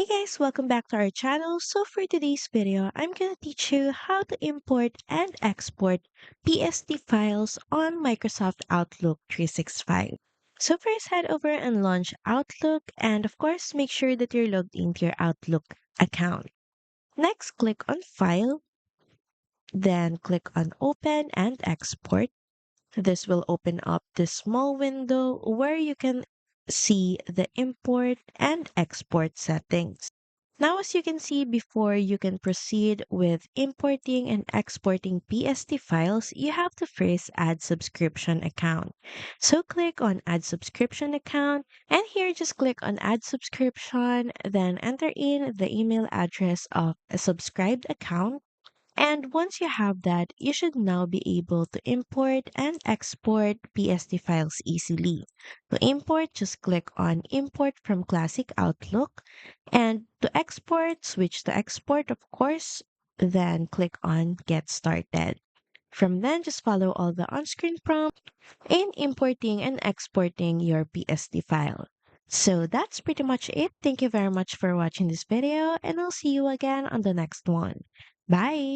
Hey guys, welcome back to our channel. So for today's video, I'm gonna teach you how to import and export PST files on Microsoft Outlook 365. So first head over and launch Outlook and of course make sure that you're logged into your Outlook account. Next, click on File, then click on Open and Export. This will open up this small window where you can see the import and export settings. Now, as you can see before you can proceed with importing and exporting PST files, you have to first add subscription account. So click on add subscription account and here just click on add subscription, then enter in the email address of a subscribed account and once you have that, you should now be able to import and export PSD files easily. To import, just click on Import from Classic Outlook. And to export, switch to Export, of course. Then click on Get Started. From then, just follow all the on-screen prompts in importing and exporting your PSD file. So that's pretty much it. Thank you very much for watching this video, and I'll see you again on the next one. Bye!